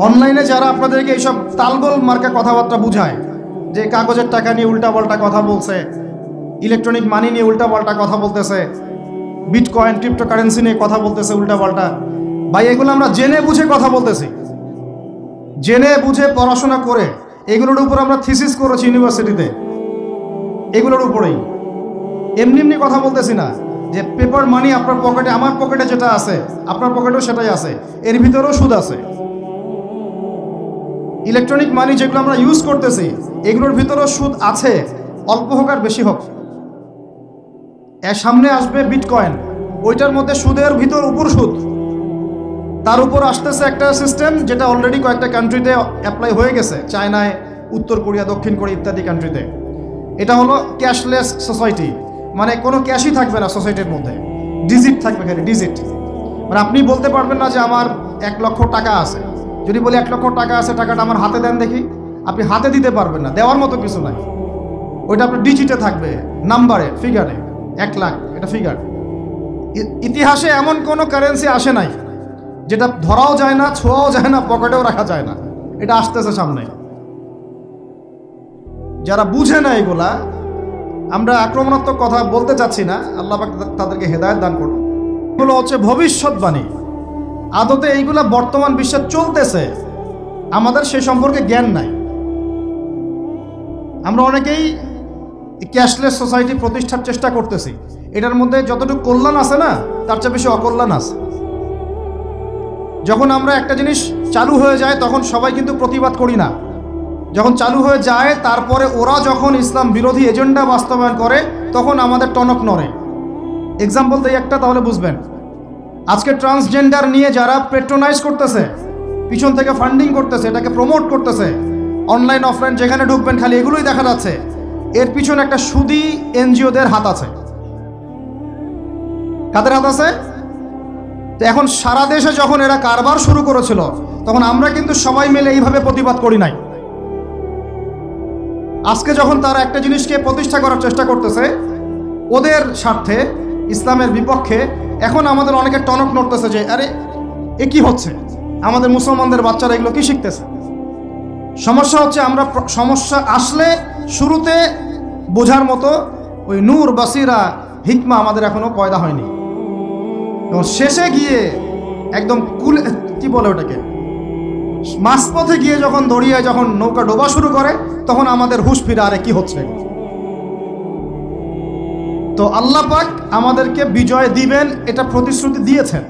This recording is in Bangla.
অনলাইনে যারা আপনাদেরকে এইসব তালগোল মার্কা কথাবার্তা বুঝায়, যে কাগজের টাকা নিয়ে উল্টাপাল্টা কথা বলছে, ইলেকট্রনিক মানি নিয়ে উল্টাপাল্টা কথা বলতেছে, বিটকয়েন ক্রিপ্টোকারেন্সি নিয়ে কথা বলতেছে উল্টাপাল্টা, ভাই এগুলো আমরা জেনে বুঝে কথা বলতেছি, জেনে বুঝে পড়াশোনা করে এগুলোর উপর আমরা থিসিস করেছি ইউনিভার্সিটিতে, এগুলোর উপরেই। এমনি এমনি কথা বলতেছি না যে পেপার মানি আপনার পকেটে, আমার পকেটে যেটা আছে আপনার পকেটেও সেটাই আছে, এর ভিতরেও সুদ আছে। ইলেকট্রনিক মানি যেগুলো আমরা ইউজ করতেছি এগুলোর ভিতরেও সুদ আছে, অল্প হোক আর বেশি হোক। এর সামনে আসবে বিটকয়েন, ওইটার মধ্যে সুদের ভিতর উপর সুদ, তার উপর আসতেছে একটা সিস্টেম যেটা অলরেডি কয়েকটা কান্ট্রিতে অ্যাপ্লাই হয়ে গেছে, চায়নায়, উত্তর কোরিয়া, দক্ষিণ কোরিয়া ইত্যাদি কান্ট্রিতে। এটা হলো ক্যাশলেস সোসাইটি, মানে কোনো ক্যাশই থাকবে না সোসাইটির মধ্যে, ডিজিট থাকবে, খালি ডিজিট। মানে আপনি বলতে পারবেন না যে আমার 1 লক্ষ টাকা আছে, যদি বলি 1 লক্ষ টাকা আছে, টাকাটা আমার হাতে দেন দেখি, আপনি হাতে দিতে পারবেন না, দেওয়ার মতো কিছু নাই। ওইটা আপনার ডিজিটে থাকবে, নাম্বারে, ফিগারে। 1 লাখ এটা ফিগার। ইতিহাসে এমন কোনো কারেন্সি আসে নাই যেটা ধরাও যায় না, ছোঁয়াও যায় না, পকেটেও রাখা যায় না। এটা আসতেছে সামনে। যারা বুঝে না এগুলা, আমরা আক্রমণাত্মক কথা বলতে চাচ্ছি না, আল্লাহ পাক তাদেরকে হেদায়েত দান করুন। এগুলো হচ্ছে ভবিষ্যৎবাণী, আদতে এইগুলা বর্তমান বিশ্বে চলতেছে, আমাদের সে সম্পর্কে জ্ঞান নাই। আমরা অনেকেই ক্যাশলেস সোসাইটি প্রতিষ্ঠার চেষ্টা করতেছি, এটার মধ্যে যতটুকু কল্যাণ আছে না, তার চেয়ে বেশি অকল্যাণ আছে। যখন আমরা একটা জিনিস চালু হয়ে যায় তখন সবাই কিন্তু প্রতিবাদ করি না, যখন চালু হয়ে যায় তারপরে ওরা যখন ইসলাম বিরোধী এজেন্ডা বাস্তবায়ন করে তখন আমাদের টনক নড়ে। এক্সাম্পল দিই একটা, তাহলে বুঝবেন। আজকে ট্রান্সজেন্ডার নিয়ে যারা পেট্রোনাইজ করতেছে, পিছন থেকে ফান্ডিং করতেছে, এটাকে প্রমোট করতেছে, অনলাইন অফলাইন যেখানে ঢুকবেন খালি এগুলোই দেখা যাচ্ছে, এর পিছনে একটা সুদী এনজিওদের হাত আছে। কাদের হাত আছে? তো এখন সারা দেশে যখন এরা কারবার শুরু করেছিল তখন আমরা কিন্তু সবাই মিলে এইভাবে প্রতিবাদ করি নাই। আজকে যখন তারা একটা জিনিসকে প্রতিষ্ঠা করার চেষ্টা করতেছে ওদের স্বার্থে, ইসলামের বিপক্ষে, এখন আমাদের অনেকের টনক নড়তেছে যে আরে এ কি হচ্ছে, আমাদের মুসলমানদের বাচ্চারা এগুলো কি শিখতেছে। সমস্যা হচ্ছে আমরা সমস্যা আসলে শুরুতে বোঝার মতো ওই নূর, বাসিরা, হিকমা আমাদের এখনো পয়দা হয়নি, এবং শেষে গিয়ে একদম কুল, কি বলে ওটাকে, মাঝপথে গিয়ে যখন দড়িয়ে যখন নৌকা ডোবা শুরু করে তখন আমাদের হুঁশ ফিরে, আরে কি হচ্ছে। তো আল্লাহ পাক আমাদেরকে বিজয় দিবেন, এটা প্রতিশ্রুতি দিয়েছেন।